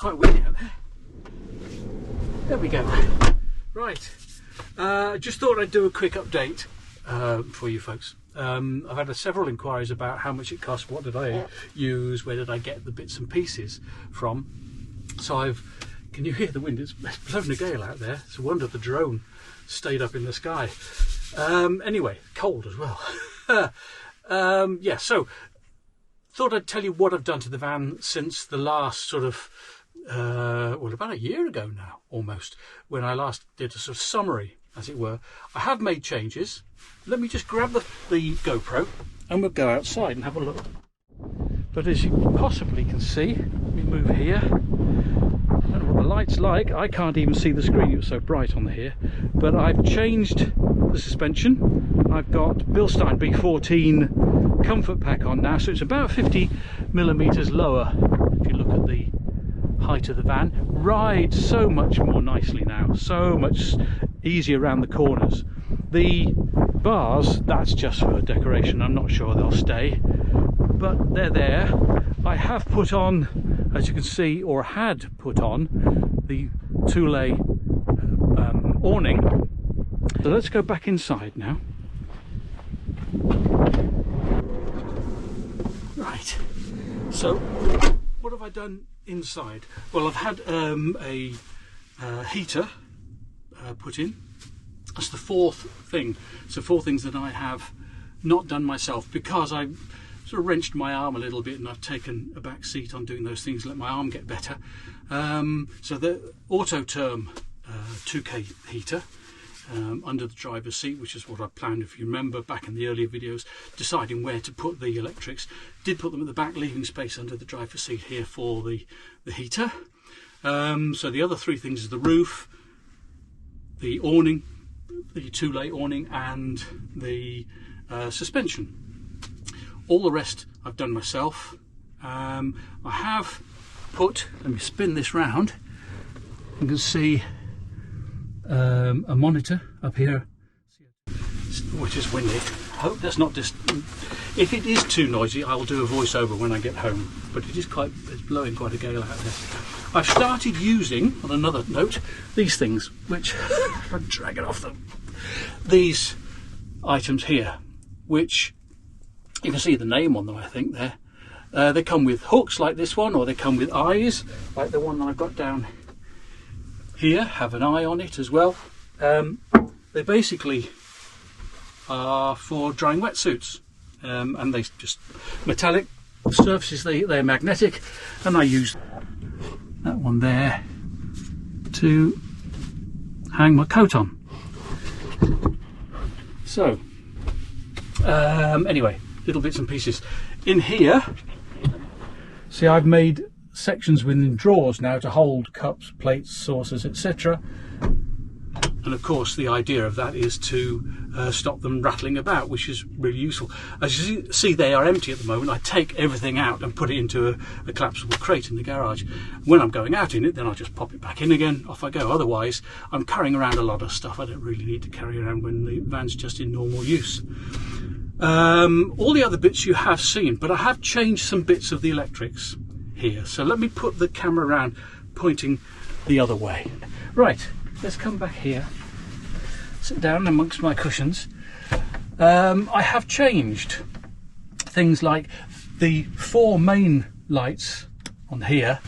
quite windy out there. There we go. Right, just thought I'd do a quick update for you folks. I've had several inquiries about how much it costs, what did I use, where did I get the bits and pieces from. So can you hear the wind? It's blowing a gale out there. It's a wonder the drone stayed up in the sky. Anyway, cold as well. Yeah, so thought I'd tell you what I've done to the van since the last sort of, well, about a year ago now, almost, when I last did a sort of summary, as it were. I have made changes. Let me just grab the GoPro and we'll go outside and have a look. But as you possibly can see, let me move here. I don't know what the light's like. I can't even see the screen, it was so bright on the here. But I've changed the suspension. I've got Bilstein B14 comfort pack on now, so it's about 50 millimeters lower if you look at the height of the van. Rides so much more nicely now, so much easier around the corners. The bars, that's just for decoration, I'm not sure they'll stay, but they're there. I have put on, as you can see, or had put on, the two-lay awning. So let's go back inside now. Right, so what have I done inside? Well, I've had a heater put in. That's the fourth thing. So 4 things that I have not done myself because I sort of wrenched my arm a little bit and I've taken a back seat on doing those things, let my arm get better. So the Autoterm 2K heater under the driver's seat, which is what I planned, if you remember back in the earlier videos, deciding where to put the electrics. Did put them at the back, leaving space under the driver's seat here for the heater. So the other 3 things is the roof, the awning, the two-lay awning, and the suspension. All the rest I've done myself. I have put, let me spin this round, you can see a monitor up here, which is windy. I hope that's not just, if it is too noisy I'll do a voiceover when I get home, but it is it's blowing quite a gale out there. I've started using, on another note, these things, which if I drag it off them, these items here, which you can see the name on them, I think there. They come with hooks like this one, or they come with eyes like the one that I've got down here, have an eye on it as well. They basically are for drying wetsuits, and they just metallic surfaces, they're magnetic, and I use that one there to hang my coat on. So anyway, little bits and pieces in here. See, I've made sections within drawers now to hold cups, plates, saucers, etc. And of course the idea of that is to stop them rattling about, which is really useful. As you see, they are empty at the moment. I take everything out and put it into a collapsible crate in the garage. When I'm going out in it, then I'll just pop it back in again, off I go. Otherwise I'm carrying around a lot of stuff I don't really need to carry around when the van's just in normal use. All the other bits you have seen, but I have changed some bits of the electrics here. So let me put the camera around, pointing the other way. Right, let's come back here, sit down amongst my cushions. I have changed things like the 4 main lights on here.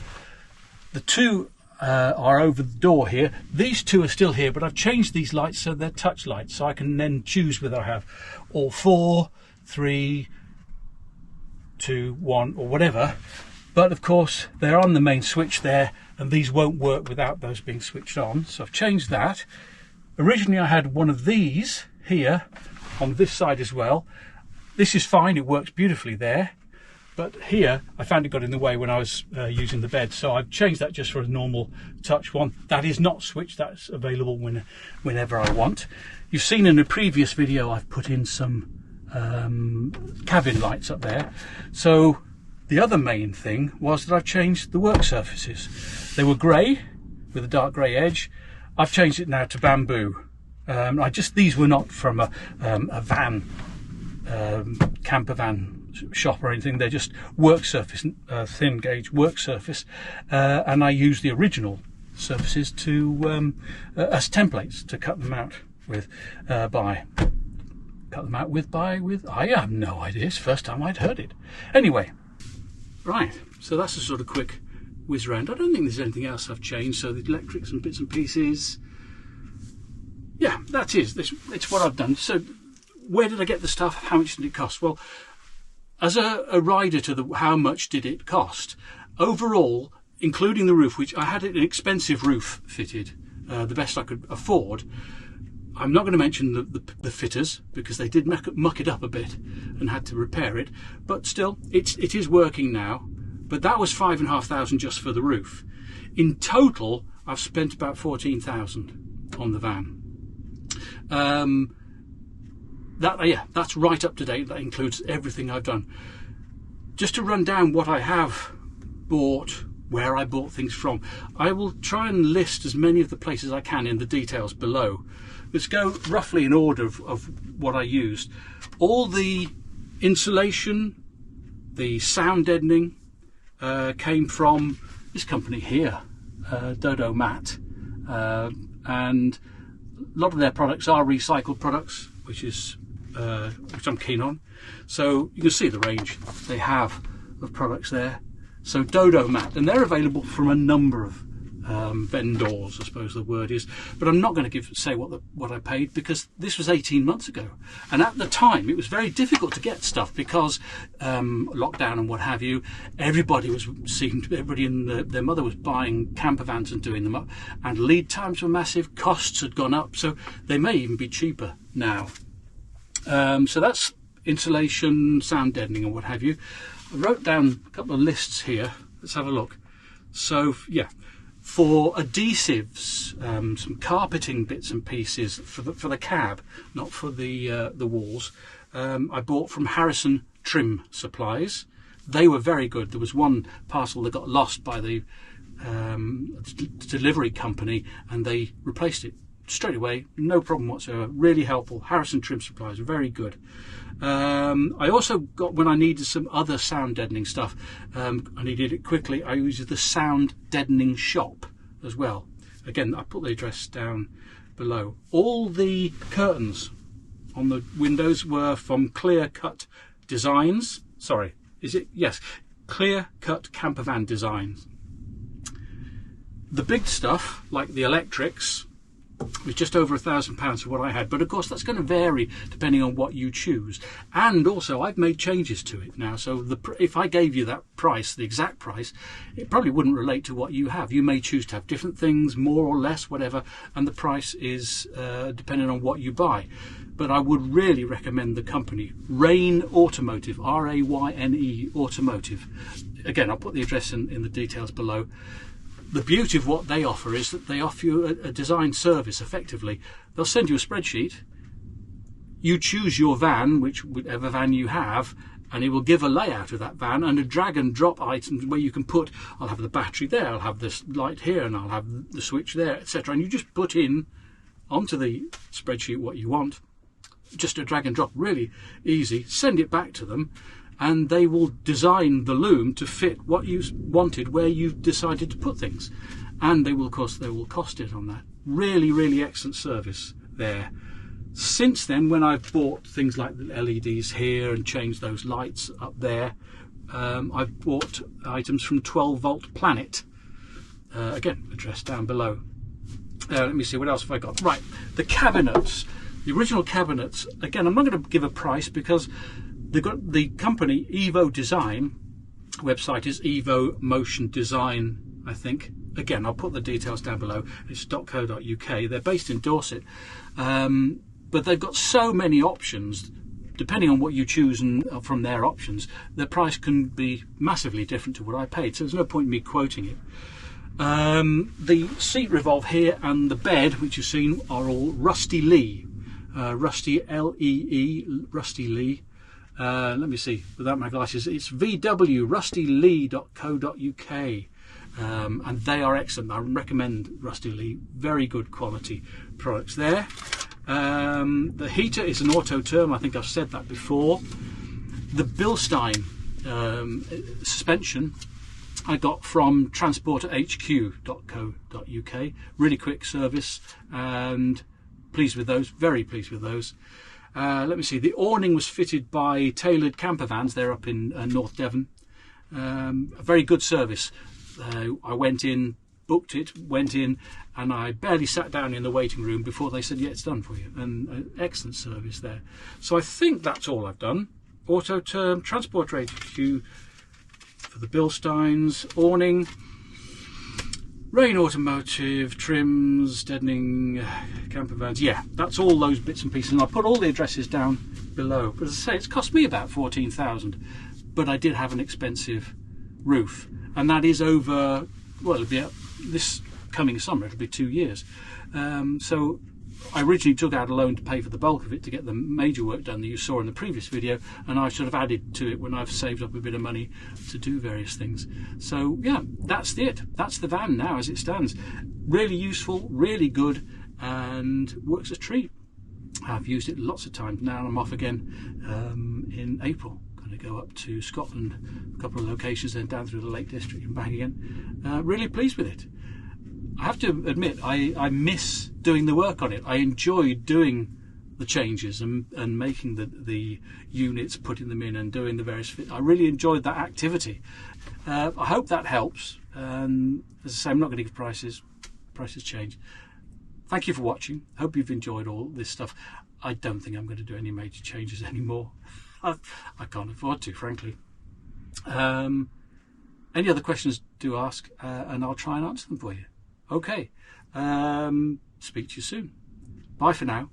The 2 are over the door here. These 2 are still here, but I've changed these lights so they're touch lights, so I can then choose whether I have all 4, 3, 2, 1 or whatever. But of course they're on the main switch there, and these won't work without those being switched on, so I've changed that. Originally I had one of these here on this side as well. This is fine, it works beautifully there, but here I found it got in the way when I was using the bed, so I've changed that just for a normal touch one. That is not switched, that's available whenever I want. You've seen in a previous video I've put in some cabin lights up there. So the other main thing was that I've changed the work surfaces. They were grey with a dark grey edge. I've changed it now to bamboo. These were not from a van, camper van shop or anything. They're just work surface, thin gauge work surface, and I use the original surfaces to as templates to cut them out with. Cut them out with I have no idea. It's the first time I'd heard it. Anyway, right. So that's a sort of quick whiz round. I don't think there's anything else I've changed. So the electrics and bits and pieces. Yeah, that is. It's what I've done. So where did I get the stuff? How much did it cost? Well, as a rider to the how much did it cost? Overall, including the roof, which I had an expensive roof fitted, the best I could afford. I'm not going to mention the fitters because they did muck it up a bit and had to repair it. But still, it is working now. But that was $5,500 just for the roof. In total, I've spent about $14,000 on the van. That's right up to date. That includes everything I've done. Just to run down what I have bought, where I bought things from. I will try and list as many of the places I can in the details below. Let's go roughly in order of what I used. All the insulation, the sound deadening came from this company here, Dodo Mat, and a lot of their products are recycled products, which I'm keen on. So you can see the range they have of products there. So Dodo Mat, and they're available from a number of vendors, I suppose the word is. But I'm not going to say what I paid because this was 18 months ago, and at the time it was very difficult to get stuff because lockdown and what have you. Everybody and their mother was buying campervans and doing them up, and lead times were massive. Costs had gone up, so they may even be cheaper now. So that's insulation, sound deadening, and what have you. I wrote down a couple of lists here. Let's have a look. So yeah, for adhesives, some carpeting bits and pieces for the cab, not for the walls. I bought from Harrison Trim Supplies. They were very good. There was one parcel that got lost by the delivery company, and they replaced it straight away, no problem whatsoever. Really helpful. Harrison Trim Supplies, very good. I also got, when I needed some other sound deadening stuff, I needed it quickly, I used the Sound Deadening Shop as well. Again, I put the address down below. All the curtains on the windows were from Clear Cut Designs. Sorry, is it? Yes, Clear Cut Campervan Designs. The big stuff, like the electrics, was just over £1,000 for what I had, but of course that's going to vary depending on what you choose. And also I've made changes to it now, so if I gave you that price, the exact price, it probably wouldn't relate to what you have. You may choose to have different things, more or less, whatever, and the price is depending on what you buy. But I would really recommend the company Rain Automotive, R-A-Y-N-E Automotive. Again, I'll put the address in the details below. The beauty of what they offer is that they offer you a design service, effectively. They'll send you a spreadsheet. You choose your van, whichever van you have, and it will give a layout of that van and a drag and drop items where you can put, I'll have the battery there, I'll have this light here, and I'll have the switch there, etc. And you just put in onto the spreadsheet what you want. Just a drag and drop, really easy. Send it back to them, and they will design the loom to fit what you wanted where you decided to put things. And they will cost it on that. Really, really excellent service there. Since then, when I've bought things like the LEDs here and changed those lights up there, I've bought items from 12 Volt Planet. Again, address down below. Let me see, what else have I got? Right, the cabinets. The original cabinets, again, I'm not going to give a price because they've got the company Evo Design. Website is Evo Motion Design, I think. Again, I'll put the details down below. It's .co.uk. They're based in Dorset, but they've got so many options. Depending on what you choose and from their options, their price can be massively different to what I paid. So there's no point in me quoting it. The seat revolve here and the bed, which you've seen, are all Rusty Lee. Rusty L-E-E, Rusty Lee. Let me see, without my glasses, it's vwrustylee.co.uk, and they are excellent. I recommend Rusty Lee, very good quality products there. The heater is an auto term, I think I've said that before. The Bilstein suspension I got from transporterhq.co.uk. Really quick service, and pleased with those, very pleased with those. Let me see, the awning was fitted by Tailored Campervans, they're up in North Devon. A very good service. I went in, booked it, went in, and I barely sat down in the waiting room before they said, yeah, it's done for you. And excellent service there. So I think that's all I've done. Auto Term, Transporter HQ for the Bilsteins, awning, Rain Automotive, trims, deadening, campervans. Yeah, that's all those bits and pieces. And I'll put all the addresses down below. But as I say, it's cost me about 14,000. But I did have an expensive roof. And that is over, well, it'll be this coming summer, it'll be 2 years. So I originally took out a loan to pay for the bulk of it to get the major work done that you saw in the previous video, and I should have added to it when I've saved up a bit of money to do various things. So yeah, that's it. That's the van now as it stands. Really useful, really good, and works a treat. I've used it lots of times now, and I'm off again in April. Going to go up to Scotland, a couple of locations, then down through the Lake District and back again. Really pleased with it. I have to admit, I miss doing the work on it. I enjoyed doing the changes and making the units, putting them in and doing the various fit. I really enjoyed that activity. I hope that helps. As I say, I'm not going to give prices. Prices change. Thank you for watching. Hope you've enjoyed all this stuff. I don't think I'm going to do any major changes anymore. I can't afford to, frankly. Any other questions, do ask, and I'll try and answer them for you. Okay, speak to you soon. Bye for now.